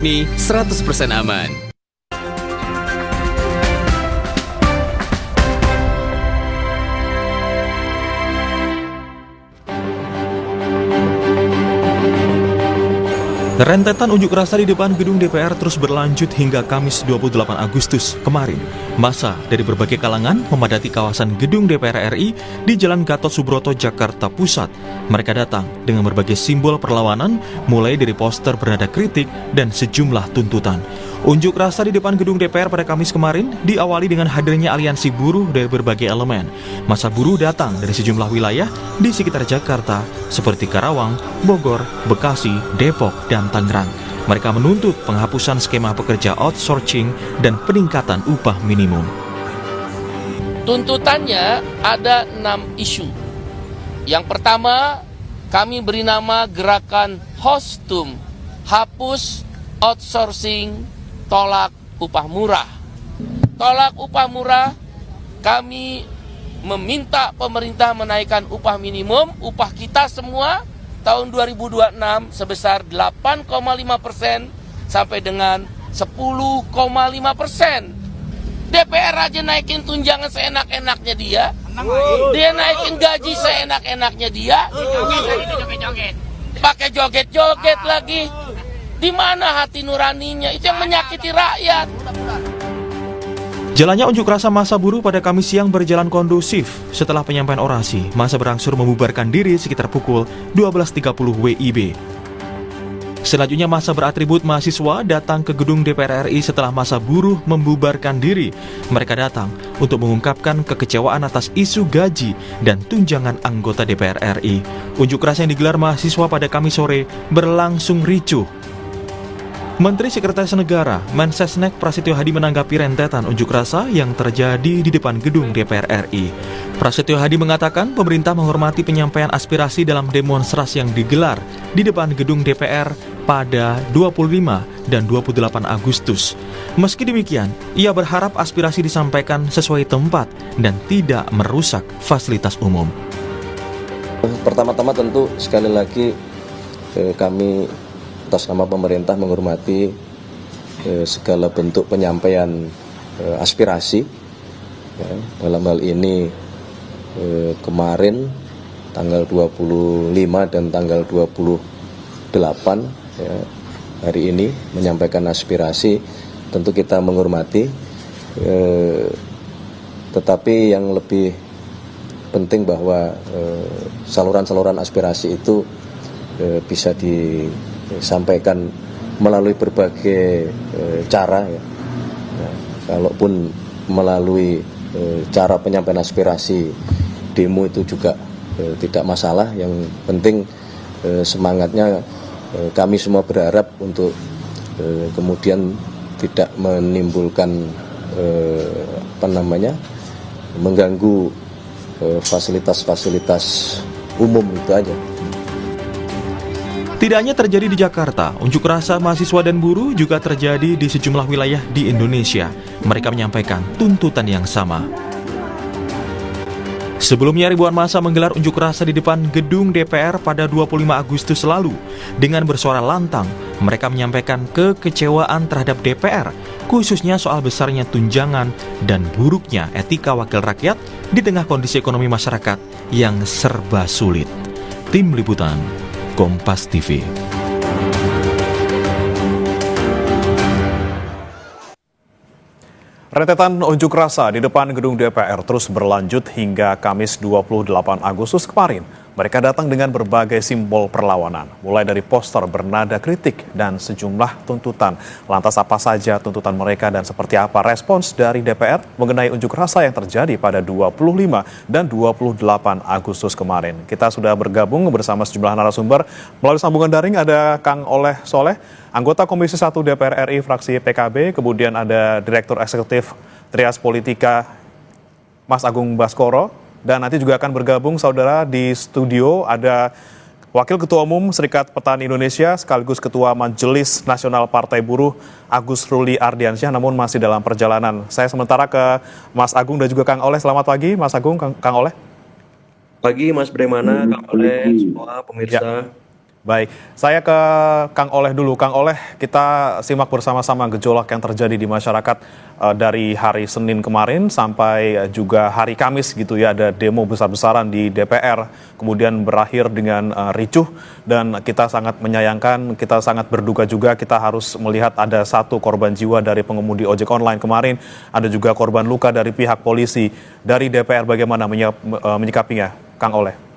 Ini 100% aman. Rentetan unjuk rasa di depan gedung DPR terus berlanjut hingga Kamis 28 Agustus kemarin. Massa dari berbagai kalangan memadati kawasan gedung DPR RI di Jalan Gatot Subroto, Jakarta Pusat. Mereka datang dengan berbagai simbol perlawanan, mulai dari poster bernada kritik dan sejumlah tuntutan. Unjuk rasa di depan gedung DPR pada Kamis kemarin diawali dengan hadirnya aliansi buruh dari berbagai elemen. Massa buruh datang dari sejumlah wilayah di sekitar Jakarta seperti Karawang, Bogor, Bekasi, Depok, dan Tangerang. Mereka menuntut penghapusan skema pekerja outsourcing dan peningkatan upah minimum. Tuntutannya ada 6 isu. Yang pertama, kami beri nama gerakan Hostum, hapus outsourcing, tolak upah murah. Tolak upah murah, kami meminta pemerintah menaikkan upah minimum, upah kita semua tahun 2026 sebesar 8,5% sampai dengan 10,5%. DPR aja naikin tunjangan seenak-enaknya dia. Dia naikin gaji seenak-enaknya dia. Pakai joget-joget lagi. Di mana hati nuraninya? Itu yang menyakiti rakyat. Jalannya unjuk rasa massa buruh pada Kamis siang berjalan kondusif. Setelah penyampaian orasi, massa berangsur membubarkan diri sekitar pukul 12.30 WIB. Selanjutnya massa beratribut mahasiswa datang ke gedung DPR RI setelah massa buruh membubarkan diri. Mereka datang untuk mengungkapkan kekecewaan atas isu gaji dan tunjangan anggota DPR RI. Unjuk rasa yang digelar mahasiswa pada Kamis sore berlangsung ricuh. Menteri Sekretaris Negara Mensesnek Prasetyo Hadi menanggapi rentetan unjuk rasa yang terjadi di depan gedung DPR RI. Prasetyo Hadi mengatakan pemerintah menghormati penyampaian aspirasi dalam demonstrasi yang digelar di depan gedung DPR pada 25 dan 28 Agustus. Meski demikian, ia berharap aspirasi disampaikan sesuai tempat dan tidak merusak fasilitas umum. Pertama-tama tentu sekali lagi kami atas nama pemerintah menghormati segala bentuk penyampaian aspirasi. Dalam hal ini kemarin tanggal 25 dan tanggal 28 hari ini menyampaikan aspirasi, tentu kita menghormati, tetapi yang lebih penting bahwa saluran-saluran aspirasi itu bisa disampaikan melalui berbagai cara ya. Nah, kalaupun melalui cara penyampaian aspirasi demo itu juga tidak masalah. Yang penting semangatnya kami semua berharap untuk kemudian tidak menimbulkan mengganggu fasilitas-fasilitas umum, itu aja. Tidak hanya terjadi di Jakarta, unjuk rasa mahasiswa dan buruh juga terjadi di sejumlah wilayah di Indonesia. Mereka menyampaikan tuntutan yang sama. Sebelumnya ribuan massa menggelar unjuk rasa di depan gedung DPR pada 25 Agustus lalu. Dengan bersuara lantang, mereka menyampaikan kekecewaan terhadap DPR, khususnya soal besarnya tunjangan dan buruknya etika wakil rakyat di tengah kondisi ekonomi masyarakat yang serba sulit. Tim Liputan Kompas TV. Rentetan unjuk rasa di depan gedung DPR terus berlanjut hingga Kamis 28 Agustus kemarin. Mereka datang dengan berbagai simbol perlawanan, mulai dari poster bernada kritik dan sejumlah tuntutan. Lantas apa saja tuntutan mereka dan seperti apa respons dari DPR mengenai unjuk rasa yang terjadi pada 25 dan 28 Agustus kemarin? Kita sudah bergabung bersama sejumlah narasumber. Melalui sambungan daring ada Kang Oleh Soleh, anggota Komisi 1 DPR RI fraksi PKB, kemudian ada Direktur Eksekutif Trias Politika Mas Agung Baskoro. Dan nanti juga akan bergabung saudara di studio ada Wakil Ketua Umum Serikat Petani Indonesia sekaligus Ketua Majelis Nasional Partai Buruh Agus Ruli Ardiansyah, namun masih dalam perjalanan. Saya sementara ke Mas Agung dan juga Kang Oleh. Selamat pagi Mas Agung, Kang Oleh. Pagi Mas Bremana, Kang Oleh, semua pemirsa. Baik, saya ke Kang Oleh dulu. Kang Oleh, kita simak bersama-sama gejolak yang terjadi di masyarakat dari hari Senin kemarin sampai juga hari Kamis gitu ya. Ada demo besar-besaran di DPR, kemudian berakhir dengan ricuh dan kita sangat menyayangkan, kita sangat berduka juga. Kita harus melihat ada 1 korban jiwa dari pengemudi ojek online kemarin, ada juga korban luka dari pihak polisi. Dari DPR bagaimana menyikapinya, Kang Oleh?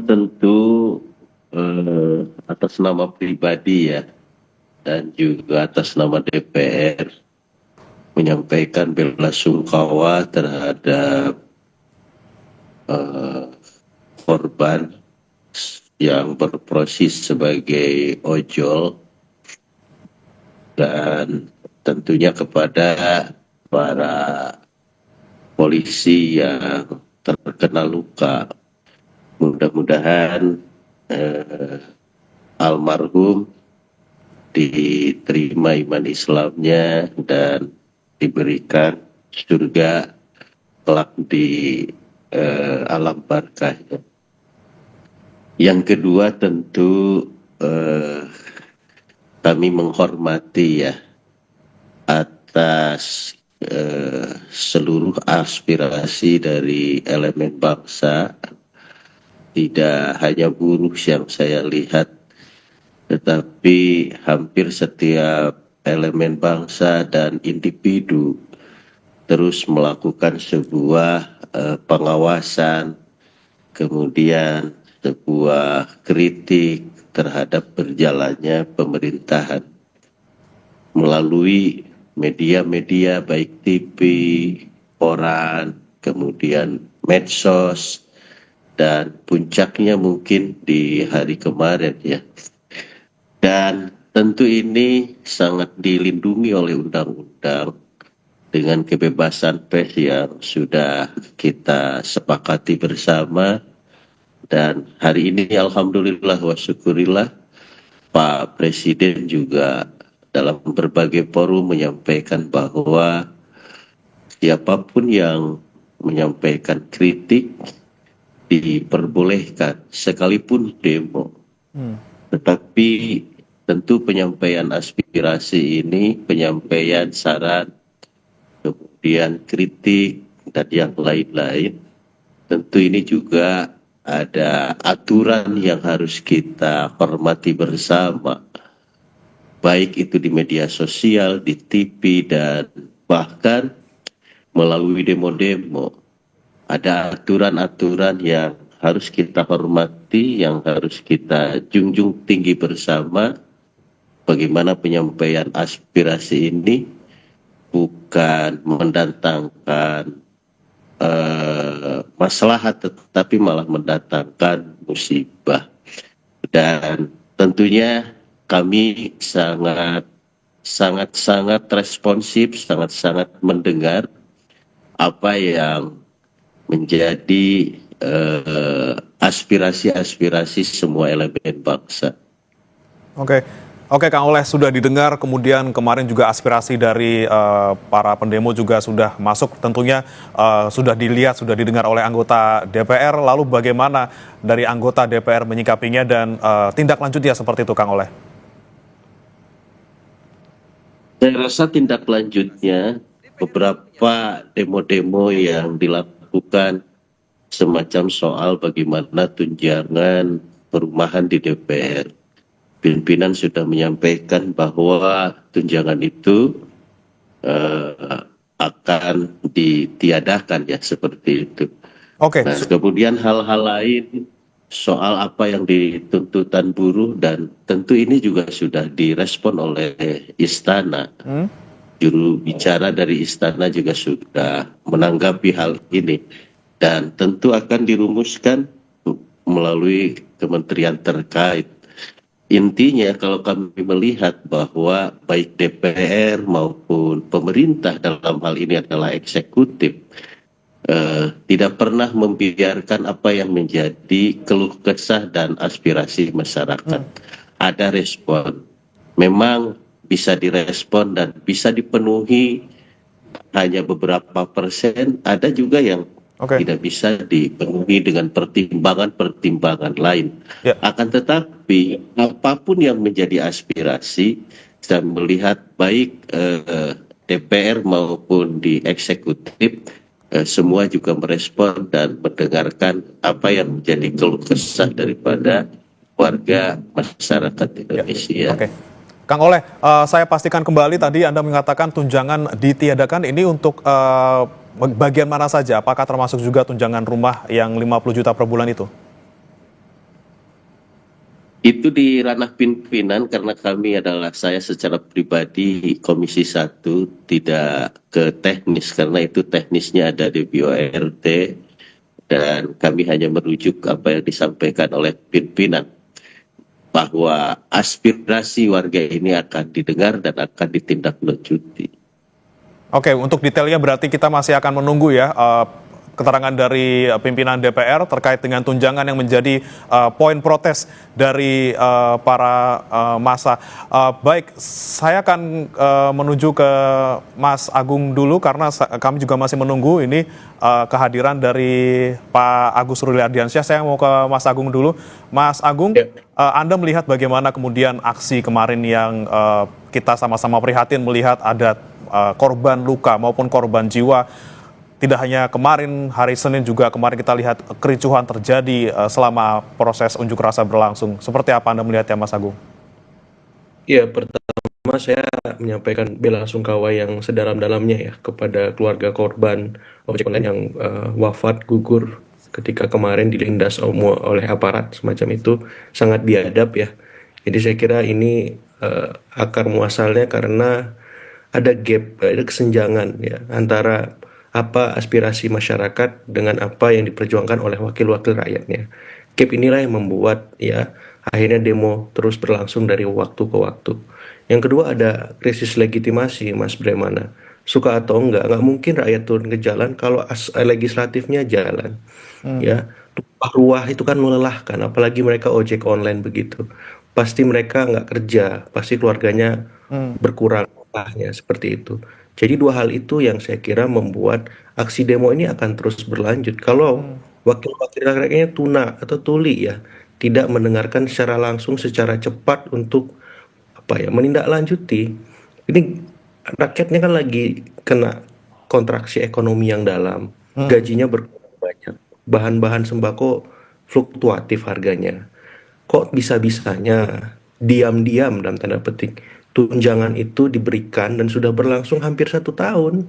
Tentu atas nama pribadi ya, dan juga atas nama DPR menyampaikan belasungkawa terhadap korban yang berproses sebagai ojol, dan tentunya kepada para polisi yang terkena luka. Mudah-mudahan almarhum diterima iman Islamnya dan diberikan surga kelak di alam barzah. Yang kedua tentu kami menghormati ya atas seluruh aspirasi dari elemen bangsa. Tidak hanya buruh yang saya lihat, tetapi hampir setiap elemen bangsa dan individu terus melakukan sebuah pengawasan, kemudian sebuah kritik terhadap berjalannya pemerintahan melalui media-media baik TV, koran, kemudian medsos, dan puncaknya mungkin di hari kemarin ya. Dan tentu ini sangat dilindungi oleh undang-undang dengan kebebasan pers yang sudah kita sepakati bersama. Dan hari ini alhamdulillah wa syukurillah Pak Presiden juga dalam berbagai forum menyampaikan bahwa siapapun yang menyampaikan kritik diperbolehkan sekalipun demo. Tetapi tentu penyampaian aspirasi ini, penyampaian saran, kemudian kritik dan yang lain-lain, tentu ini juga ada aturan yang harus kita hormati bersama. Baik itu di media sosial, di TV, dan bahkan melalui demo-demo. Ada aturan-aturan yang harus kita hormati, yang harus kita junjung tinggi bersama. Bagaimana penyampaian aspirasi ini bukan mendatangkan maslahat, tetapi malah mendatangkan musibah. Dan tentunya kami sangat responsif, sangat mendengar apa yang menjadi aspirasi-aspirasi semua elemen bangsa. Oke, Kang Oleh, sudah didengar, kemudian kemarin juga aspirasi dari para pendemo juga sudah masuk, tentunya sudah dilihat, sudah didengar oleh anggota DPR, lalu bagaimana dari anggota DPR menyikapinya dan tindak lanjutnya seperti itu, Kang Oleh? Saya rasa tindak lanjutnya beberapa demo-demo yang dilakukan semacam soal bagaimana tunjangan perumahan di DPR. Pimpinan sudah menyampaikan bahwa tunjangan itu akan ditiadakan ya, seperti itu. Nah, kemudian hal-hal lain soal apa yang dituntutan buruh, dan tentu ini juga sudah direspon oleh Istana. Juru bicara dari Istana juga sudah menanggapi hal ini, dan tentu akan dirumuskan melalui kementerian terkait. Intinya kalau kami melihat bahwa baik DPR maupun pemerintah, dalam hal ini adalah eksekutif, tidak pernah membiarkan apa yang menjadi keluh kesah dan aspirasi masyarakat. Ada respon, memang bisa direspon dan bisa dipenuhi hanya beberapa persen, ada juga yang Tidak bisa dipenuhi dengan pertimbangan-pertimbangan lain. Ya. Akan tetapi apapun yang menjadi aspirasi, saya melihat baik DPR maupun di eksekutif semua juga merespon dan mendengarkan apa yang menjadi keluh kesah daripada warga masyarakat Indonesia. Oke. Kang Oleh, saya pastikan kembali tadi Anda mengatakan tunjangan ditiadakan ini untuk bagian mana saja? Apakah termasuk juga tunjangan rumah yang 50 juta per bulan itu? Itu di ranah pimpinan karena saya secara pribadi Komisi 1 tidak ke teknis karena itu teknisnya ada di BORT dan kami hanya merujuk apa yang disampaikan oleh pimpinan bahwa aspirasi warga ini akan didengar dan akan ditindaklanjuti. Oke, untuk detailnya berarti kita masih akan menunggu ya keterangan dari pimpinan DPR terkait dengan tunjangan yang menjadi poin protes dari para massa. Baik, saya akan menuju ke Mas Agung dulu karena kami juga masih menunggu ini kehadiran dari Pak Agus Ruli Ardiansyah. Saya mau ke Mas Agung dulu. Mas Agung, Anda melihat bagaimana kemudian aksi kemarin yang kita sama-sama prihatin melihat ada korban luka maupun korban jiwa. Tidak hanya kemarin, hari Senin juga kemarin kita lihat kericuhan terjadi selama proses unjuk rasa berlangsung. Seperti apa Anda melihatnya, Mas Agung? Ya, pertama saya menyampaikan bela sungkawa yang sedalam-dalamnya ya kepada keluarga korban ojek online yang wafat gugur ketika kemarin dilindas oleh aparat semacam itu, sangat biadab ya. Jadi saya kira ini akar muasalnya karena ada gap, ada kesenjangan ya antara apa aspirasi masyarakat dengan apa yang diperjuangkan oleh wakil-wakil rakyatnya. Gap inilah yang membuat ya akhirnya demo terus berlangsung dari waktu ke waktu. Yang kedua ada krisis legitimasi, Mas Bremana. Suka atau enggak mungkin rakyat turun ke jalan kalau legislatifnya jalan. Ya, tumpah ruah itu kan melelahkan, apalagi mereka ojek online begitu. Pasti mereka nggak kerja, pasti keluarganya berkurang seperti itu. Jadi dua hal itu yang saya kira membuat aksi demo ini akan terus berlanjut. Kalau wakil-wakil rakyatnya tuna atau tuli ya, tidak mendengarkan secara langsung, secara cepat untuk menindaklanjuti. Ini rakyatnya kan lagi kena kontraksi ekonomi yang dalam, gajinya berkurang banyak, bahan-bahan sembako fluktuatif harganya. Kok bisa-bisanya diam-diam dalam tanda petik tunjangan itu diberikan dan sudah berlangsung hampir 1 tahun.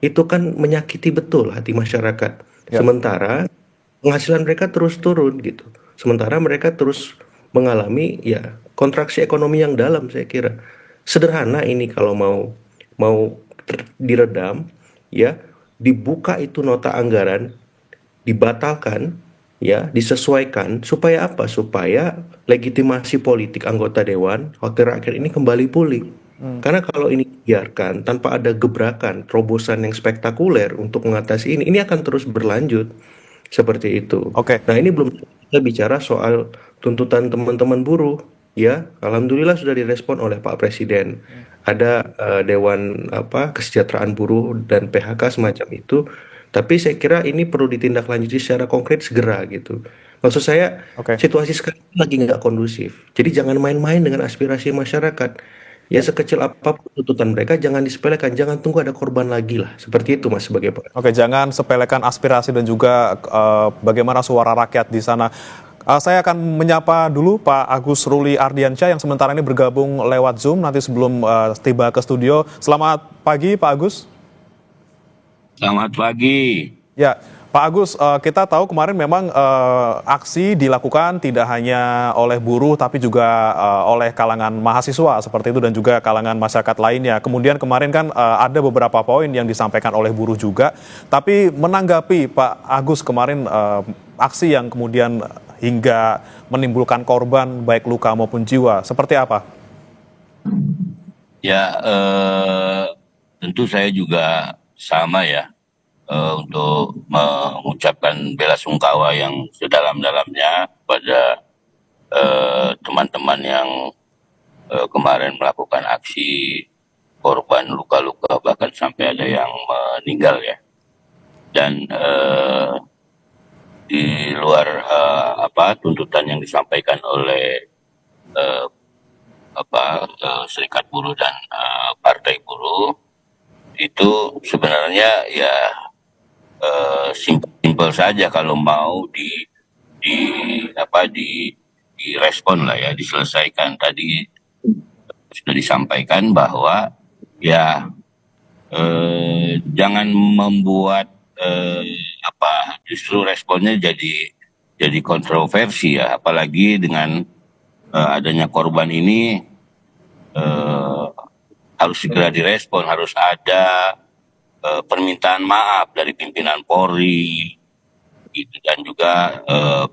Itu kan menyakiti betul hati masyarakat. Sementara penghasilan mereka terus turun gitu. Sementara mereka terus mengalami ya kontraksi ekonomi yang dalam, saya kira. Sederhana ini kalau mau diredam ya, dibuka itu nota anggaran, dibatalkan ya, disesuaikan supaya apa? Supaya legitimasi politik anggota dewan wakil rakyat ini kembali pulih. Karena kalau ini dibiarkan tanpa ada gebrakan, terobosan yang spektakuler untuk mengatasi ini akan terus berlanjut seperti itu. Nah, ini belum kita bicara soal tuntutan teman-teman buruh ya. Alhamdulillah sudah direspon oleh Pak Presiden. Ada Dewan Kesejahteraan Buruh dan PHK semacam itu. Tapi saya kira ini perlu ditindaklanjuti secara konkret segera gitu. Maksud saya situasi sekarang lagi nggak kondusif. Jadi jangan main-main dengan aspirasi masyarakat. Ya sekecil apapun tuntutan mereka jangan disepelekan, jangan tunggu ada korban lagi lah. Seperti itu Mas sebagai Pak. Oke, jangan sepelekan aspirasi dan juga bagaimana suara rakyat di sana. Saya akan menyapa dulu Pak Agus Ruli Ardiansyah yang sementara ini bergabung lewat Zoom nanti sebelum tiba ke studio. Selamat pagi Pak Agus. Selamat pagi. Ya, Pak Agus, kita tahu kemarin memang aksi dilakukan tidak hanya oleh buruh tapi juga oleh kalangan mahasiswa seperti itu dan juga kalangan masyarakat lainnya. Kemudian kemarin kan ada beberapa poin yang disampaikan oleh buruh juga. Tapi menanggapi Pak Agus kemarin aksi yang kemudian hingga menimbulkan korban baik luka maupun jiwa, seperti apa? Ya, tentu saya juga sama ya. Untuk mengucapkan bela sungkawa yang sedalam-dalamnya pada teman-teman yang kemarin melakukan aksi korban luka-luka bahkan sampai ada yang meninggal ya. dan di luar tuntutan yang disampaikan oleh serikat buruh dan partai buruh, itu sebenarnya ya simpel saja kalau mau direspon lah ya, diselesaikan. Tadi sudah disampaikan bahwa ya jangan membuat justru responnya jadi kontroversi ya, apalagi dengan adanya korban ini harus segera direspon, harus ada permintaan maaf dari pimpinan Polri gitu, dan juga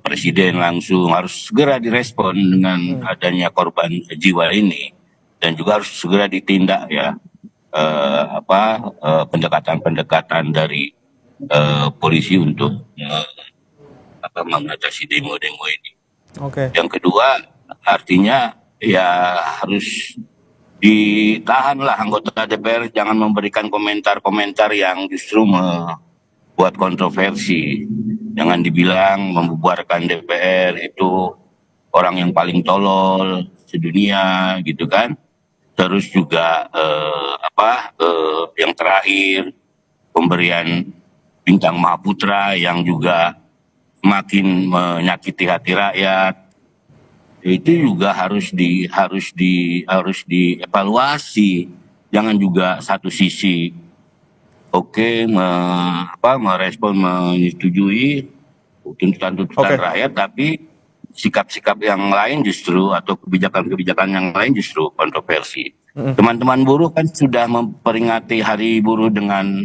Presiden langsung harus segera direspon dengan adanya korban jiwa ini, dan juga harus segera ditindak ya pendekatan-pendekatan dari polisi untuk mengatasi demo-demo ini. Yang kedua, artinya ya harus ditahanlah anggota DPR, jangan memberikan komentar-komentar yang justru membuat kontroversi. Jangan dibilang membubarkan DPR itu orang yang paling tolol sedunia gitu kan. Terus juga yang terakhir, pemberian bintang Mahaputra yang juga makin menyakiti hati rakyat, itu juga harus dievaluasi. Jangan juga satu sisi merespon, menyetujui tuntutan rakyat, tapi sikap-sikap yang lain justru, atau kebijakan-kebijakan yang lain justru kontroversi. Teman-teman buruh kan sudah memperingati Hari Buruh dengan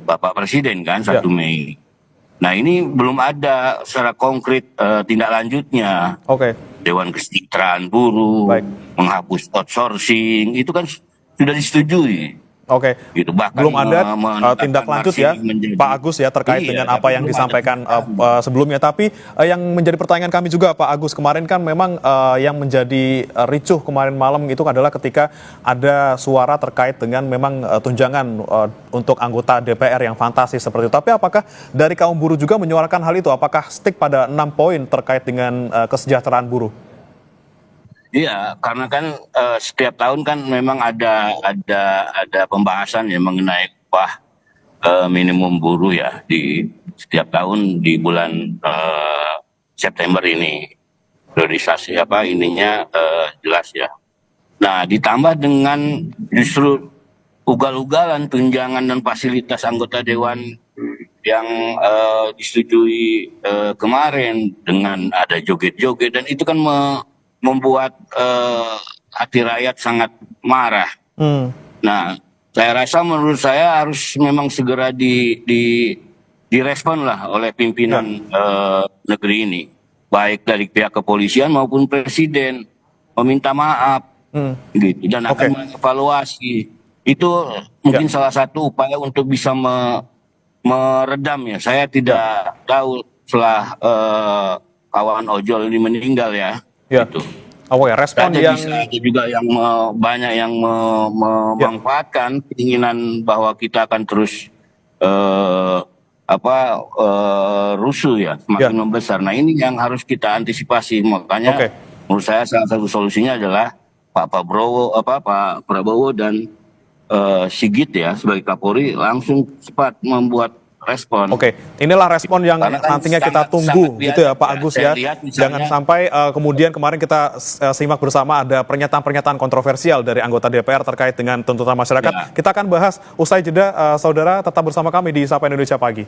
Bapak Presiden kan 1 Mei. Nah, ini belum ada secara konkret tindak lanjutnya. Dewan Kesejahteraan Buruh, menghapus outsourcing, itu kan sudah disetujui. Gitu. Belum ada tindak lanjut ya, Pak Agus ya, terkait dengan apa yang disampaikan sebelumnya. Tapi yang menjadi pertanyaan kami juga, Pak Agus, kemarin kan memang yang menjadi ricuh kemarin malam itu adalah ketika ada suara terkait dengan memang tunjangan untuk anggota DPR yang fantastis seperti itu. Tapi apakah dari kaum buruh juga menyuarakan hal itu? Apakah stick pada 6 poin terkait dengan kesejahteraan buruh? Iya, karena kan setiap tahun kan memang ada pembahasan ya mengenai upah minimum buruh ya di setiap tahun di bulan September ini. Priorisasi jelas ya. Nah, ditambah dengan justru ugal-ugalan tunjangan dan fasilitas anggota dewan yang disetujui kemarin, dengan ada joget-joget, dan itu kan membuat hati rakyat sangat marah. Nah, menurut saya harus memang segera direspon lah oleh pimpinan negeri ini, baik dari pihak kepolisian maupun Presiden, meminta maaf gitu, dan akan mengevaluasi. Itu mungkin salah satu upaya untuk bisa meredam ya. Saya tidak tahu setelah kawan ojol ini meninggal ya. Gitu. Respon yang ada juga yang banyak yang memanfaatkan keinginan bahwa kita akan terus rusuh ya, semakin membesar. Nah, ini yang harus kita antisipasi. Makanya menurut saya salah satu solusinya adalah Pak Prabowo dan Sigit ya sebagai Kapolri langsung cepat membuat respon. Inilah respon yang nantinya kita tunggu gitu ya, Pak Agus ya. Jangan sampai kemudian kemarin kita simak bersama ada pernyataan-pernyataan kontroversial dari anggota DPR terkait dengan tuntutan masyarakat. Kita akan bahas usai jeda, saudara, tetap bersama kami di Sapa Indonesia Pagi.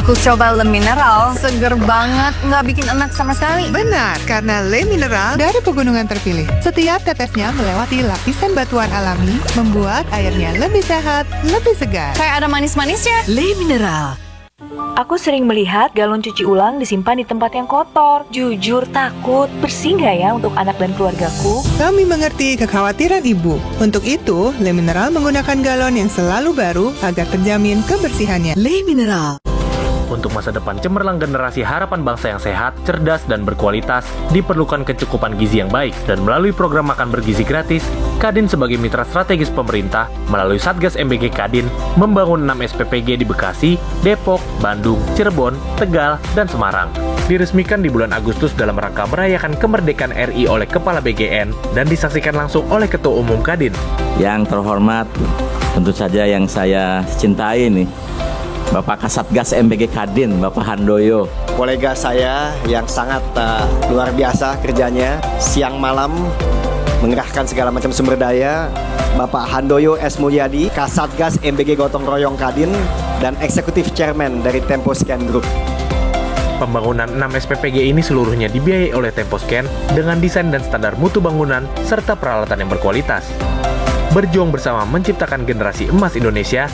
Aku coba Le Mineral, seger banget, nggak bikin enak sama sekali. Benar, karena Le Mineral dari pegunungan terpilih. Setiap tetesnya melewati lapisan batuan alami, membuat airnya lebih sehat, lebih segar. Kayak ada manis-manisnya. Le Mineral. Aku sering melihat galon cuci ulang disimpan di tempat yang kotor. Jujur takut, bersih nggak ya untuk anak dan keluargaku? Kami mengerti kekhawatiran ibu. Untuk itu, Le Mineral menggunakan galon yang selalu baru agar terjamin kebersihannya. Le Mineral. Untuk masa depan cemerlang generasi harapan bangsa yang sehat, cerdas, dan berkualitas, diperlukan kecukupan gizi yang baik. Dan melalui program makan bergizi gratis, Kadin sebagai mitra strategis pemerintah melalui Satgas MBG Kadin membangun 6 SPPG di Bekasi, Depok, Bandung, Cirebon, Tegal, dan Semarang. Diresmikan di bulan Agustus dalam rangka merayakan kemerdekaan RI oleh Kepala BGN dan disaksikan langsung oleh Ketua Umum Kadin. Yang terhormat, tentu saja yang saya cintai nih, Bapak Kasatgas MBG Kadin, Bapak Handoyo. Kolega saya yang sangat luar biasa kerjanya, siang malam mengerahkan segala macam sumber daya, Bapak Handoyo S. Mulyadi, Kasatgas MBG Gotong Royong Kadin, dan Eksekutif Chairman dari Temposcan Group. Pembangunan 6 SPPG ini seluruhnya dibiayai oleh Temposcan dengan desain dan standar mutu bangunan serta peralatan yang berkualitas. Berjuang bersama menciptakan generasi emas Indonesia,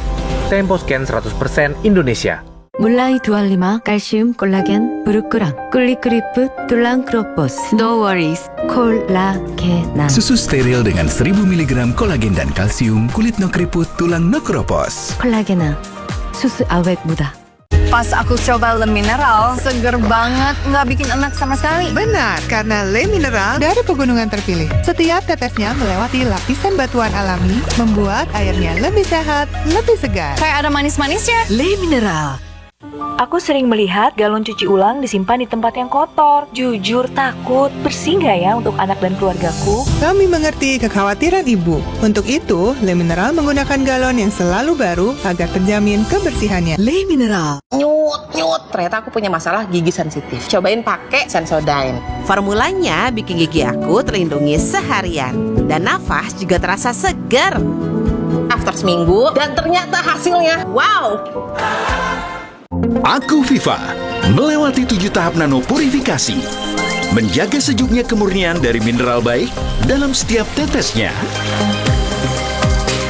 Temposcan 100% Indonesia. Mulai 25 kalsium 콜라겐 부르크랑 꿀리크리프 툴랑 크로포스 No worries 콜라겐 Susu steril dengan 1000 mg kolagen dan kalsium kulit no keriput tulang no kropos. 콜라겐 susu awet muda. Pas aku coba Le Mineral, seger banget, nggak bikin enak sama sekali. Benar, karena Le Mineral dari pegunungan terpilih. Setiap tetesnya melewati lapisan batuan alami, membuat airnya lebih sehat, lebih segar. Kayak ada manis-manisnya. Le Mineral. Aku sering melihat galon cuci ulang disimpan di tempat yang kotor. Jujur takut, bersih nggak ya untuk anak dan keluargaku? Kami mengerti kekhawatiran ibu. Untuk itu, Le Mineral menggunakan galon yang selalu baru agar terjamin kebersihannya. Le Mineral. Nyut, ternyata aku punya masalah gigi sensitif. Cobain pakai Sensodyne. Formulanya bikin gigi aku terlindungi seharian. Dan nafas juga terasa segar. After seminggu, dan ternyata hasilnya, wow! Aku Viva melewati 7 tahap nano purifikasi, menjaga sejuknya kemurnian dari mineral baik dalam setiap tetesnya.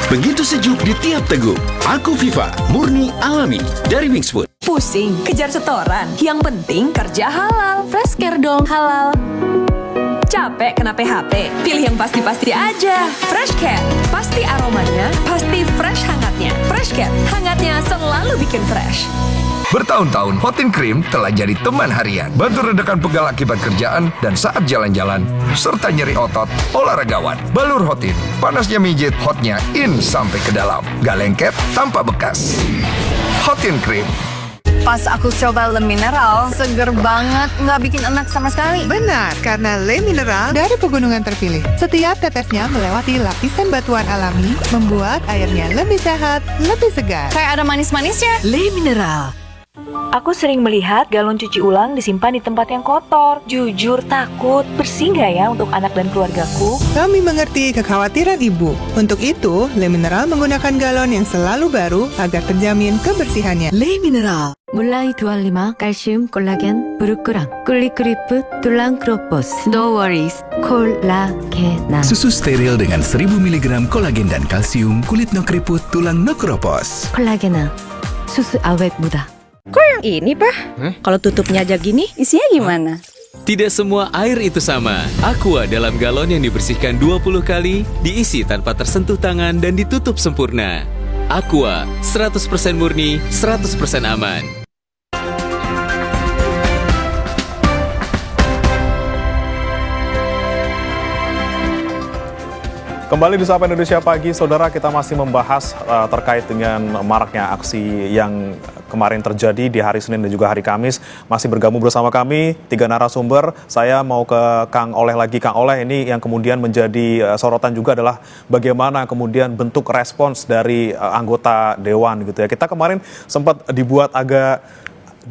Begitu sejuk di tiap teguk. Aku Viva murni alami dari Wings Food. Pusing kejar setoran, yang penting kerja halal. Fresh Care dong halal. Capek kena PHP, pilih yang pasti-pasti aja. Fresh Care, pasti aromanya, pasti fresh hangatnya. Fresh Care, hangatnya selalu bikin fresh. Bertahun-tahun, Hotin Cream telah jadi teman harian. Bantu redakan pegal akibat kerjaan dan saat jalan-jalan, serta nyeri otot olahragawan. Balur Hotin, panasnya mijit, hotnya in sampai ke dalam. Gak lengket, tanpa bekas. Hotin Cream. Pas aku coba Le Mineral, seger banget, nggak bikin enak sama sekali. Benar, karena Le Mineral dari pegunungan terpilih. Setiap tetesnya melewati lapisan batuan alami, membuat airnya lebih sehat, lebih segar. Kayak ada manis-manisnya. Le Mineral. Aku sering melihat galon cuci ulang disimpan di tempat yang kotor. Jujur takut, bersih nggak ya untuk anak dan keluargaku? Kami mengerti kekhawatiran ibu. Untuk itu, Le Mineral menggunakan galon yang selalu baru agar terjamin kebersihannya. Le Mineral. Mulai 25 kalsium 콜라겐 부르크랑 꿀리크리프 툴랑 크로포스 No worries 콜라겐 Susu steril dengan 1000 mg kolagen dan kalsium kulit no keriput tulang no kropos. 콜라겐 susu awet muda. Kok yang ini, Pak? Kalau tutupnya aja gini, isinya gimana? Tidak semua air itu sama. Aqua dalam galon yang dibersihkan 20 kali, diisi tanpa tersentuh tangan dan ditutup sempurna. Aqua, 100% murni, 100% aman. Kembali di Sapa Indonesia Pagi, saudara, kita masih membahas terkait dengan maraknya aksi yang kemarin terjadi di hari Senin dan juga hari Kamis. Masih bergabung bersama kami 3 narasumber. Saya mau ke Kang Oleh lagi. Kang Oleh, ini yang kemudian menjadi sorotan juga adalah bagaimana kemudian bentuk respons dari anggota Dewan gitu ya. Kita kemarin sempat dibuat agak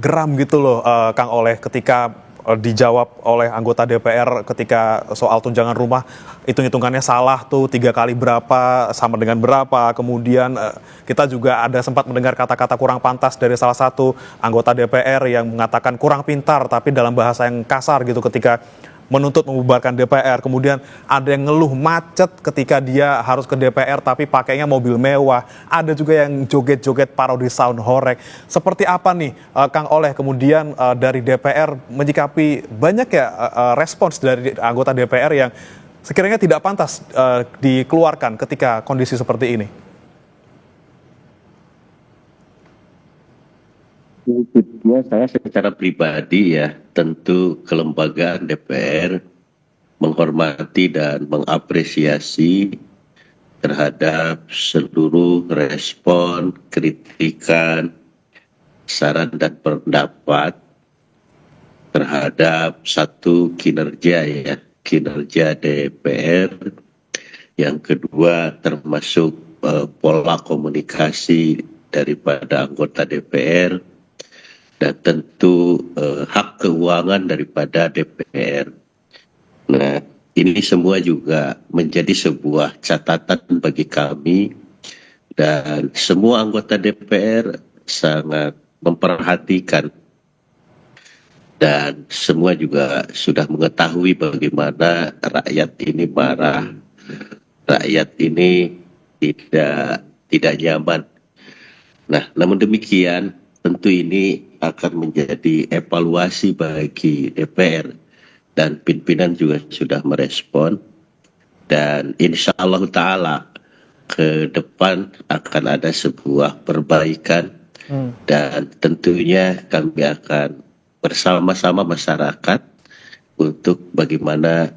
geram gitu loh, Kang Oleh, ketika dijawab oleh anggota DPR ketika soal tunjangan rumah, hitung-hitungannya salah tuh 3 kali berapa sama dengan berapa. Kemudian kita juga ada sempat mendengar kata-kata kurang pantas dari salah satu anggota DPR yang mengatakan kurang pintar tapi dalam bahasa yang kasar gitu ketika menuntut membubarkan DPR. Kemudian ada yang ngeluh macet ketika dia harus ke DPR tapi pakainya mobil mewah. Ada juga yang joget-joget parodi sound horeg. Seperti apa nih Kang Oleh kemudian dari DPR menyikapi banyak ya respons dari anggota DPR yang sekiranya tidak pantas dikeluarkan ketika kondisi seperti ini? Berikutnya saya secara pribadi ya, tentu kelembagaan DPR menghormati dan mengapresiasi terhadap seluruh respon, kritikan, saran dan pendapat terhadap satu kinerja DPR. Yang kedua termasuk pola komunikasi daripada anggota DPR dan tentu hak keuangan daripada DPR. Nah, ini semua juga menjadi sebuah catatan bagi kami dan semua anggota DPR sangat memperhatikan dan semua juga sudah mengetahui bagaimana rakyat ini marah, rakyat ini tidak nyaman. Nah, namun demikian tentu ini akan menjadi evaluasi bagi DPR dan pimpinan juga sudah merespon dan insya Allah Ta'ala ke depan akan ada sebuah perbaikan dan tentunya kami akan bersama-sama masyarakat untuk bagaimana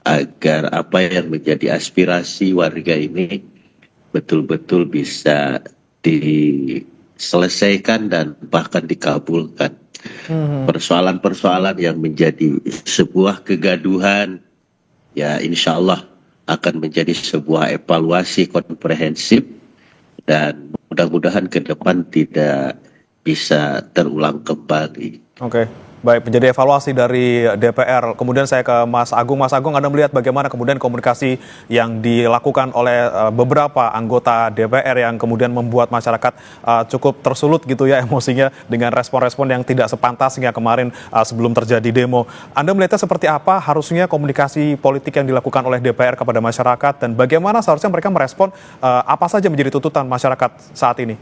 agar apa yang menjadi aspirasi warga ini betul-betul bisa diselesaikan dan bahkan dikabulkan. Persoalan-persoalan yang menjadi sebuah kegaduhan ya insya Allah akan menjadi sebuah evaluasi komprehensif dan mudah-mudahan ke depan tidak bisa terulang kembali. Oke, baik, menjadi evaluasi dari DPR. Kemudian saya ke Mas Agung. Mas Agung, Anda melihat bagaimana kemudian komunikasi yang dilakukan oleh beberapa anggota DPR yang kemudian membuat masyarakat cukup tersulut gitu ya emosinya dengan respon-respon yang tidak sepantasnya kemarin sebelum terjadi demo. Anda melihatnya seperti apa harusnya komunikasi politik yang dilakukan oleh DPR kepada masyarakat dan bagaimana seharusnya mereka merespon apa saja menjadi tuntutan masyarakat saat ini?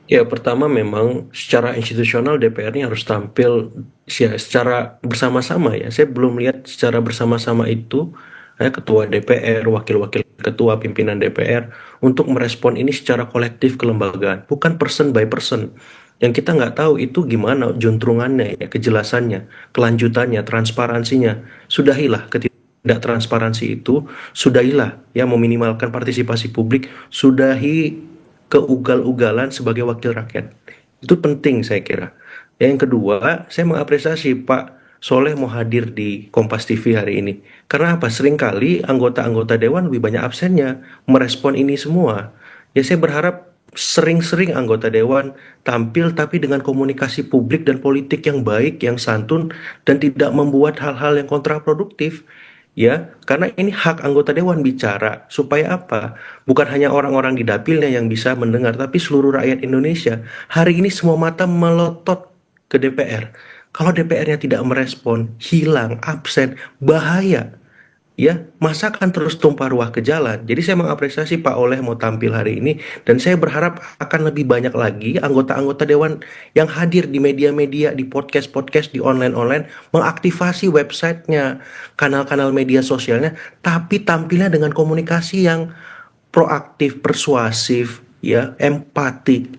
Ya, pertama memang secara institusional DPR ini harus tampil ya, secara bersama-sama ya. Saya belum lihat secara bersama-sama itu ketua DPR, wakil-wakil ketua pimpinan DPR untuk merespon ini secara kolektif kelembagaan, bukan person by person. Yang kita nggak tahu itu gimana juntrungannya ya, kejelasannya, kelanjutannya, transparansinya. Sudahilah ketidaktransparansi itu, sudahilah ya meminimalkan partisipasi publik, sudahi keugal-ugalan sebagai wakil rakyat. Itu penting saya kira. Yang kedua, saya mengapresiasi Pak Soleh mau hadir di Kompas TV hari ini. Karena apa? Seringkali anggota-anggota Dewan lebih banyak absennya merespon ini semua. Ya saya berharap sering-sering anggota Dewan tampil tapi dengan komunikasi publik dan politik yang baik, yang santun, dan tidak membuat hal-hal yang kontraproduktif. Ya, karena ini hak anggota Dewan bicara. Supaya apa? Bukan hanya orang-orang di dapilnya yang bisa mendengar, tapi seluruh rakyat Indonesia. Hari ini semua mata melotot ke DPR. Kalau DPR-nya tidak merespon, hilang, absen, bahaya. Ya, masa akan terus tumpah ruah ke jalan. Jadi saya mengapresiasi Pak Oleh mau tampil hari ini dan saya berharap akan lebih banyak lagi anggota-anggota Dewan yang hadir di media-media, di podcast-podcast, di online-online, mengaktifasi websitenya, kanal-kanal media sosialnya, tapi tampilnya dengan komunikasi yang proaktif, persuasif, ya, empatik,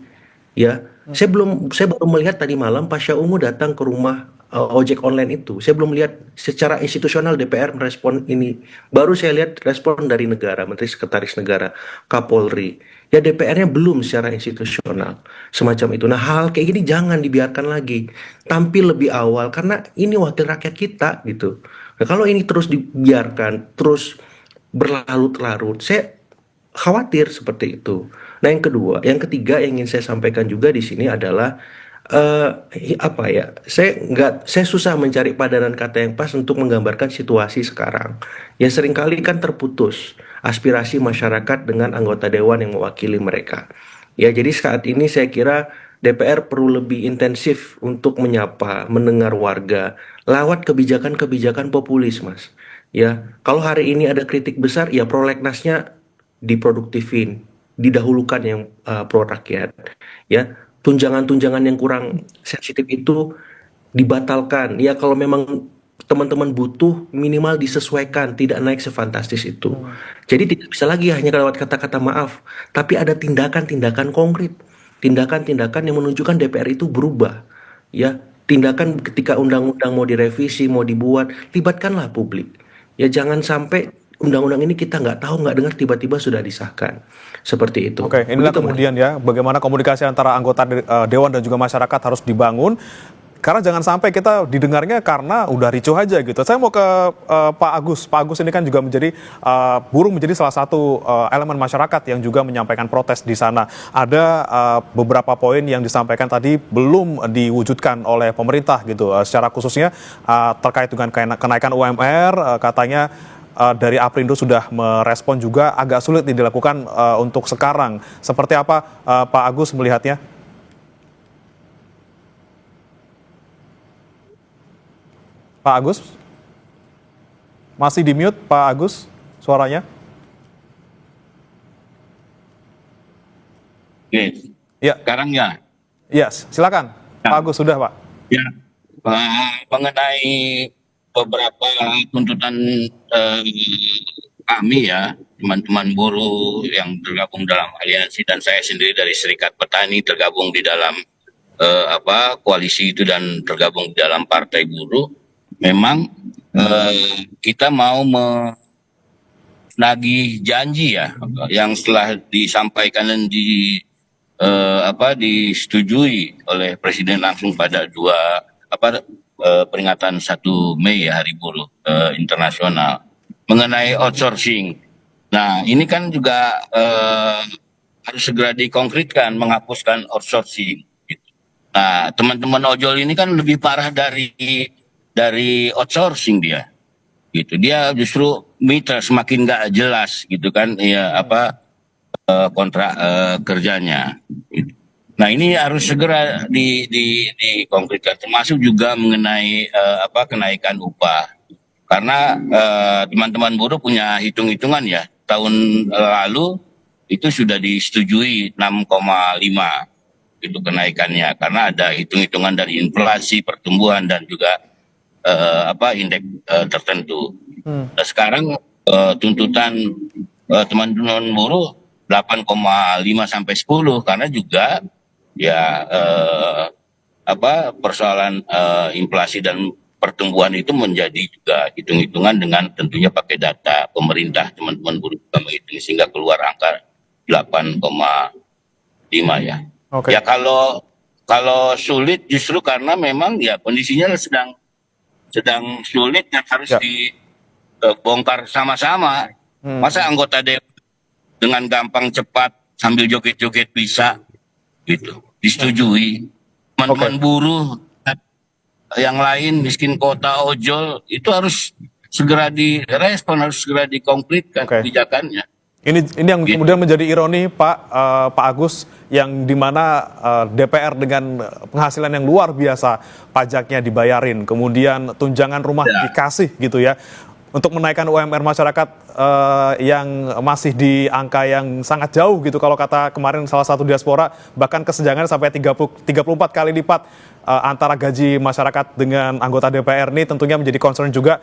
ya. Saya baru melihat tadi malam Pasha Ungu datang ke rumah ojek online itu. Saya belum lihat secara institusional DPR merespon ini. Baru saya lihat respon dari negara, Menteri Sekretaris Negara, Kapolri. Ya DPR-nya belum secara institusional semacam itu. Nah hal kayak gini jangan dibiarkan lagi. Tampil lebih awal karena ini wakil rakyat kita gitu. Nah, kalau ini terus dibiarkan, terus berlarut-larut, saya khawatir seperti itu. Nah yang ketiga yang ingin saya sampaikan juga di sini adalah saya susah mencari padanan kata yang pas untuk menggambarkan situasi sekarang. Ya seringkali kan terputus aspirasi masyarakat dengan anggota dewan yang mewakili mereka. Ya jadi saat ini saya kira DPR perlu lebih intensif untuk menyapa, mendengar warga, lewat kebijakan-kebijakan populis, Mas. Ya, kalau hari ini ada kritik besar, ya prolegnasnya diproduktifin, didahulukan yang pro rakyat. Ya, tunjangan-tunjangan yang kurang sensitif itu dibatalkan. Ya kalau memang teman-teman butuh minimal disesuaikan, tidak naik sefantastis itu. Jadi tidak bisa lagi hanya lewat kata-kata maaf, tapi ada tindakan-tindakan konkret. tindakan-tindakan yang menunjukkan DPR itu berubah. Ya, tindakan ketika undang-undang mau direvisi, mau dibuat, libatkanlah publik. Ya, jangan sampai undang-undang ini kita nggak tahu, nggak dengar, tiba-tiba sudah disahkan. Seperti itu. Oke, inilah Begitu, Mas. kemudian ya, bagaimana komunikasi antara anggota Dewan dan juga masyarakat harus dibangun. Karena jangan sampai kita didengarnya karena udah ricuh aja gitu. Saya mau ke Pak Agus. Pak Agus ini kan juga menjadi buruh, menjadi salah satu elemen masyarakat yang juga menyampaikan protes di sana. Ada beberapa poin yang disampaikan tadi belum diwujudkan oleh pemerintah gitu. Secara khususnya terkait dengan kenaikan UMR, katanya dari Aprindo sudah merespon juga agak sulit dilakukan untuk sekarang. Seperti apa Pak Agus melihatnya? Pak Agus? Masih di mute Pak Agus suaranya? Oke. Ya. Sekarang ya. Yes, silakan. Pak Agus sudah, Pak. Ya. Mengenai beberapa tuntutan kami ya, teman-teman buruh yang tergabung dalam aliansi dan saya sendiri dari Serikat Petani tergabung di dalam koalisi itu dan tergabung di dalam Partai Buruh. Memang kita mau menagih janji ya, yang setelah disampaikan dan disetujui oleh Presiden langsung pada peringatan 1 Mei ya, Hari Buruh Internasional mengenai outsourcing. Nah, ini kan juga harus segera dikonkretkan, menghapuskan outsourcing. Nah, teman-teman ojol ini kan lebih parah dari outsourcing dia, gitu. Dia justru mitra semakin nggak jelas, gitu kan, ya kontrak kerjanya. Gitu. Nah, ini harus segera dikonkretkan, termasuk juga mengenai kenaikan upah, karena teman-teman buruh punya hitung-hitungan ya. Tahun lalu itu sudah disetujui 6,5 itu kenaikannya, karena ada hitung-hitungan dari inflasi, pertumbuhan dan juga indeks tertentu. Nah, sekarang tuntutan teman-teman buruh 8,5 sampai 10 karena juga ya persoalan inflasi dan pertumbuhan itu menjadi juga hitung-hitungan dengan tentunya pakai data pemerintah. Teman-teman buruh juga menghitung sehingga keluar angka 8,5 ya. Okay. Ya kalau sulit justru karena memang ya kondisinya sedang sulit dan harus dibongkar sama-sama. Masa anggota Dewan dengan gampang cepat sambil joget-joget bisa gitu disetujui. Teman-teman buruh yang lain, miskin kota, ojol, itu harus segera direspon, harus segera dikonkretkan kebijakannya. Ini yang kemudian menjadi ironi Pak Agus, yang dimana DPR dengan penghasilan yang luar biasa pajaknya dibayarin, kemudian tunjangan rumah dikasih gitu ya, untuk menaikkan UMR masyarakat yang masih di angka yang sangat jauh gitu. Kalau kata kemarin salah satu diaspora, bahkan kesenjangan sampai 34 kali lipat antara gaji masyarakat dengan anggota DPR. Ini tentunya menjadi concern juga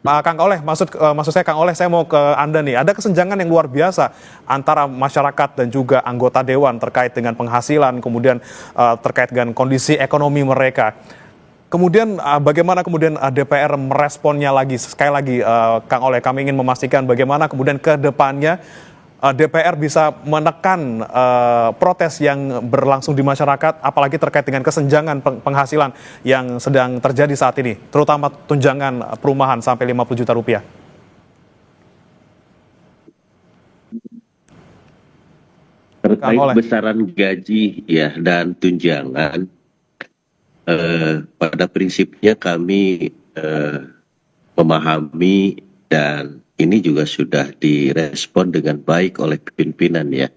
Pak Kang Oleh, maksud saya Kang Oleh, saya mau ke Anda nih. Ada kesenjangan yang luar biasa antara masyarakat dan juga anggota Dewan terkait dengan penghasilan, kemudian terkait dengan kondisi ekonomi mereka. Kemudian bagaimana kemudian DPR meresponnya lagi? Sekali lagi Kang Oleh, kami ingin memastikan bagaimana kemudian ke depannya DPR bisa menekan protes yang berlangsung di masyarakat, apalagi terkait dengan kesenjangan penghasilan yang sedang terjadi saat ini, terutama tunjangan perumahan sampai 50 juta rupiah. Terkait besaran gaji ya dan tunjangan, pada prinsipnya kami memahami dan ini juga sudah direspon dengan baik oleh pimpinan ya.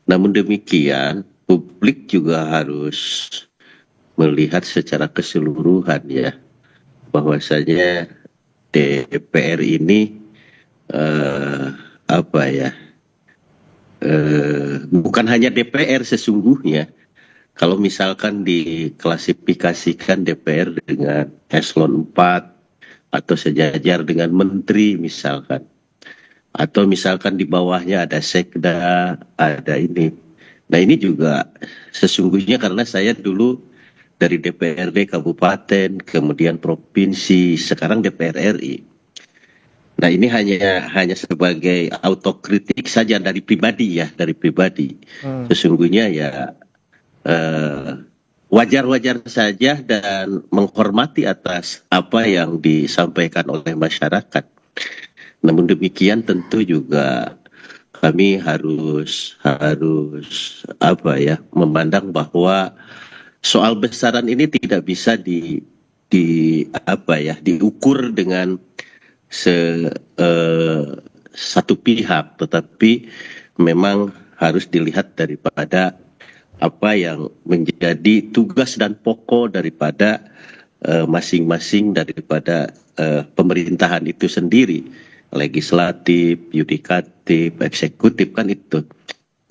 Namun demikian, publik juga harus melihat secara keseluruhan ya, bahwasanya DPR ini bukan hanya DPR sesungguhnya. Kalau misalkan diklasifikasikan DPR dengan eselon 4 atau sejajar dengan menteri misalkan, atau misalkan di bawahnya ada sekda, ada ini. Nah ini juga sesungguhnya karena saya dulu dari DPRD kabupaten, kemudian provinsi, sekarang DPR RI. Nah ini hanya sebagai autokritik saja dari pribadi ya, dari pribadi. Sesungguhnya ya wajar-wajar saja dan menghormati atas apa yang disampaikan oleh masyarakat. Namun demikian tentu juga kami harus memandang bahwa soal besaran ini tidak bisa diukur dengan satu pihak, tetapi memang harus dilihat daripada apa yang menjadi tugas dan pokok daripada masing-masing daripada pemerintahan itu sendiri, legislatif, yudikatif, eksekutif kan itu.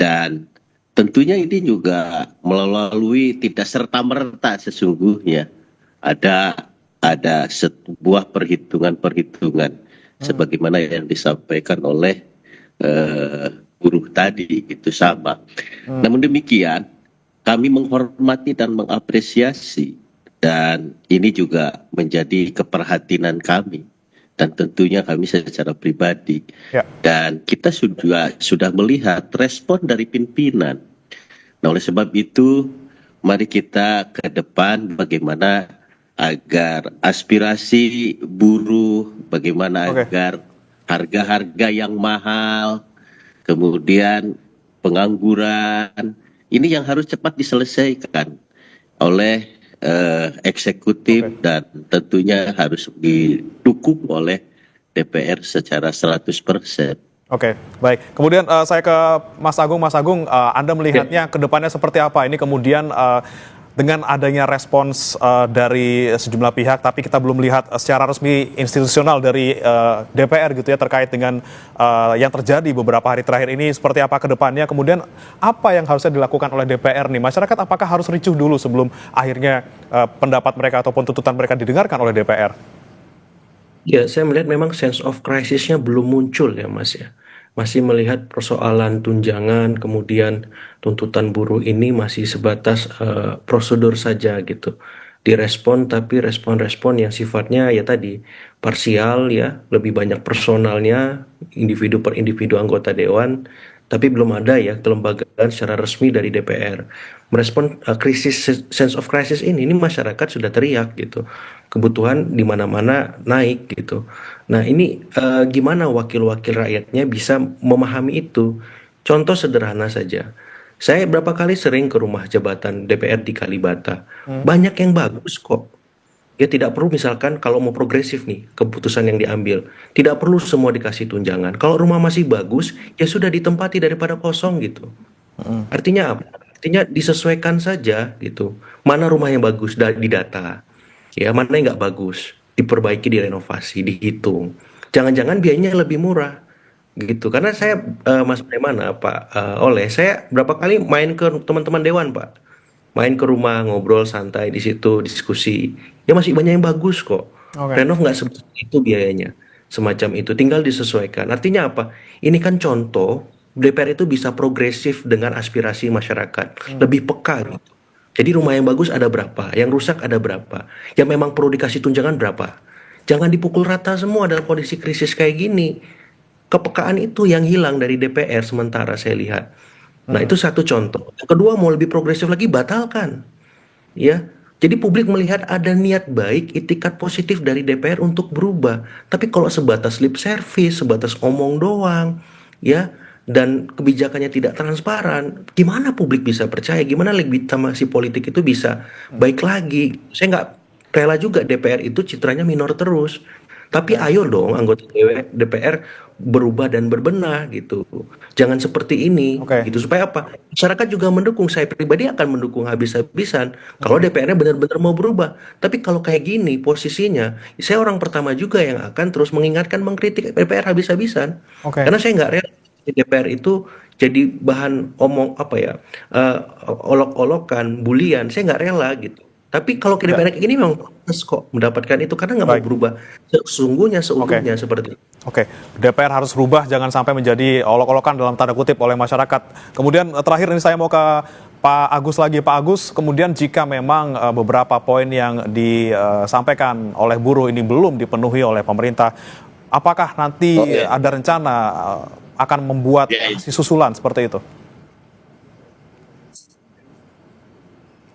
Dan tentunya ini juga melalui tidak serta-merta sesungguhnya ada sebuah perhitungan sebagaimana yang disampaikan oleh buruh tadi itu sama. Namun demikian kami menghormati dan mengapresiasi, dan ini juga menjadi keprihatinan kami dan tentunya kami secara pribadi. Dan kita sudah melihat respon dari pimpinan. Nah oleh sebab itu mari kita ke depan bagaimana agar aspirasi buruh, bagaimana agar harga-harga yang mahal, kemudian pengangguran, ini yang harus cepat diselesaikan oleh eksekutif dan tentunya harus didukung oleh DPR secara 100%. Oke, baik. Kemudian saya ke Mas Agung. Mas Agung, Anda melihatnya ke depannya seperti apa? Ini kemudian dengan adanya respons dari sejumlah pihak, tapi kita belum lihat secara resmi institusional dari DPR gitu ya terkait dengan yang terjadi beberapa hari terakhir ini, seperti apa ke depannya, kemudian apa yang harusnya dilakukan oleh DPR nih? Masyarakat apakah harus ricuh dulu sebelum akhirnya pendapat mereka ataupun tuntutan mereka didengarkan oleh DPR? Ya, saya melihat memang sense of crisis-nya belum muncul ya Mas ya. Masih melihat persoalan tunjangan, kemudian tuntutan buruh ini masih sebatas prosedur saja gitu. Direspon, tapi respon-respon yang sifatnya ya tadi parsial ya, lebih banyak personalnya, individu per individu anggota dewan, tapi belum ada ya kelembagaan secara resmi dari DPR. Merespon krisis, sense of crisis ini masyarakat sudah teriak gitu. Kebutuhan di mana-mana naik gitu. Nah ini gimana wakil-wakil rakyatnya bisa memahami itu? Contoh sederhana saja. Saya berapa kali sering ke rumah jabatan DPR di Kalibata. Banyak yang bagus kok. Ya tidak perlu misalkan kalau mau progresif nih keputusan yang diambil. Tidak perlu semua dikasih tunjangan. Kalau rumah masih bagus ya sudah ditempati daripada kosong gitu. Artinya apa? Artinya disesuaikan saja gitu. Mana rumah yang bagus di data. Ya, mana yang nggak bagus, diperbaiki, direnovasi, dihitung. Jangan-jangan biayanya lebih murah, gitu. Karena saya, Mas Premana, Pak Oleh, saya berapa kali main ke teman-teman dewan, Pak. Main ke rumah, ngobrol santai di situ, diskusi. Ya masih banyak yang bagus kok. Renov nggak sebesar itu biayanya, semacam itu. Tinggal disesuaikan. Artinya apa? Ini kan contoh, DPR itu bisa progresif dengan aspirasi masyarakat, lebih peka gitu. Jadi rumah yang bagus ada berapa, yang rusak ada berapa, yang memang perlu dikasih tunjangan berapa. Jangan dipukul rata semua dalam kondisi krisis kayak gini. Kepekaan itu yang hilang dari DPR sementara saya lihat. Nah itu satu contoh. Yang kedua mau lebih progresif lagi batalkan. Ya, jadi publik melihat ada niat baik, itikat positif dari DPR untuk berubah. Tapi kalau sebatas lip service, sebatas omong doang, ya. Dan kebijakannya tidak transparan, gimana publik bisa percaya? Gimana legitimasi politik itu bisa baik lagi? Saya nggak rela juga DPR itu citranya minor terus. Tapi ayo dong anggota DPR berubah dan berbenah gitu. Jangan seperti ini gitu. Supaya apa? Masyarakat juga mendukung. Saya pribadi akan mendukung habis-habisan kalau DPR-nya benar-benar mau berubah. Tapi kalau kayak gini posisinya, saya orang pertama juga yang akan terus mengingatkan, mengkritik DPR habis-habisan. Karena saya nggak rela DPR itu jadi bahan olok-olokan, bulian. Saya nggak rela gitu. Tapi kalau DPR kayak gini memang proses kok mendapatkan itu karena nggak mau berubah sesungguhnya seutuhnya seperti itu. Oke, DPR harus rubah, jangan sampai menjadi olok-olokan dalam tanda kutip oleh masyarakat. Kemudian terakhir ini saya mau ke Pak Agus lagi. Pak Agus, kemudian jika memang beberapa poin yang disampaikan oleh buruh ini belum dipenuhi oleh pemerintah, apakah nanti ada rencana akan membuat aksi susulan seperti itu?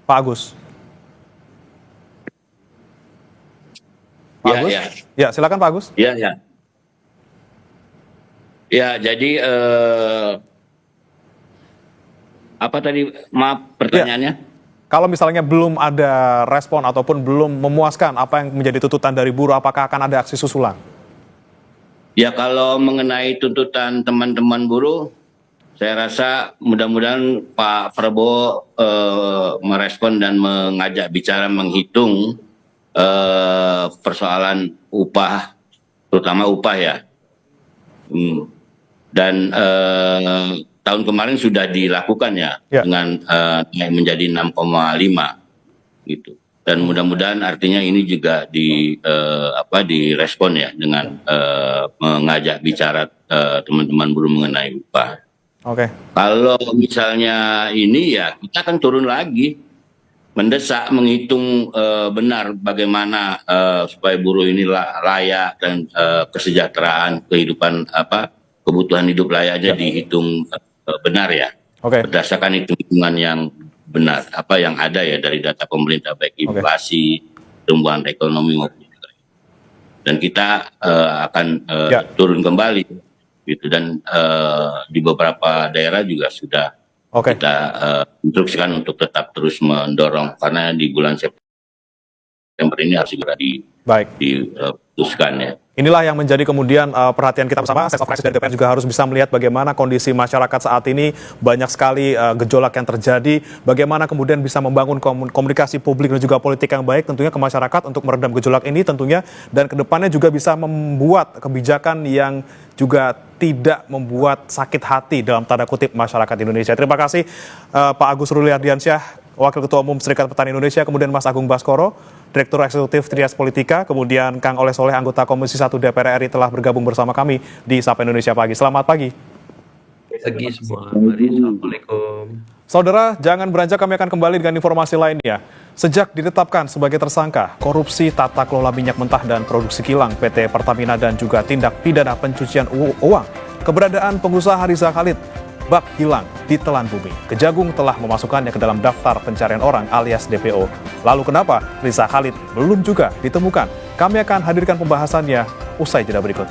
Pak Agus. Pak Agus? Ya, silakan Pak Agus. Ya. Ya, jadi apa tadi? Maaf pertanyaannya. Kalau misalnya belum ada respon ataupun belum memuaskan apa yang menjadi tuntutan dari buruh, apakah akan ada aksi susulan? Ya, kalau mengenai tuntutan teman-teman buruh, saya rasa mudah-mudahan Pak Prabowo merespon dan mengajak bicara, menghitung persoalan upah, terutama upah ya. Dan tahun kemarin sudah dilakukan ya. Dengan naik menjadi 6,5 gitu. Dan mudah-mudahan artinya ini juga direspon ya dengan mengajak bicara teman-teman buruh mengenai upah. Kalau misalnya ini ya kita akan turun lagi. Mendesak, menghitung benar bagaimana supaya buruh ini layak dan kesejahteraan kehidupan kebutuhan hidup layaknya dihitung benar ya. Berdasarkan hitungan yang benar apa yang ada ya dari data pemerintah baik inflasi, pertumbuhan ekonomi maupun juga. Dan kita akan turun kembali gitu dan di beberapa daerah juga sudah kita instruksikan untuk tetap terus mendorong karena di bulan September ini harus segera diputuskan ya. Inilah yang menjadi kemudian perhatian kita bersama. State of Crisis dari DPR juga harus bisa melihat bagaimana kondisi masyarakat saat ini, banyak sekali gejolak yang terjadi, bagaimana kemudian bisa membangun komunikasi publik dan juga politik yang baik tentunya ke masyarakat untuk meredam gejolak ini tentunya, dan kedepannya juga bisa membuat kebijakan yang juga tidak membuat sakit hati dalam tanda kutip masyarakat Indonesia. Terima kasih Pak Agus Ruli Ardiansyah, Wakil Ketua Umum Serikat Petani Indonesia, kemudian Mas Agung Baskoro, Direktur Eksekutif Trias Politika, kemudian Kang Oleh Soleh, anggota Komisi 1 DPR RI telah bergabung bersama kami di Sapa Indonesia Pagi. Selamat pagi. Pagi semua. Assalamualaikum. Saudara, jangan beranjak, kami akan kembali dengan informasi lainnya. Sejak ditetapkan sebagai tersangka korupsi tata kelola minyak mentah dan produksi kilang PT Pertamina dan juga tindak pidana pencucian uang, keberadaan pengusaha Riza Khalid bak hilang ditelan bumi. Kejagung telah memasukkannya ke dalam daftar pencarian orang alias DPO. Lalu kenapa Riza Khalid belum juga ditemukan? Kami akan hadirkan pembahasannya usai jeda berikut.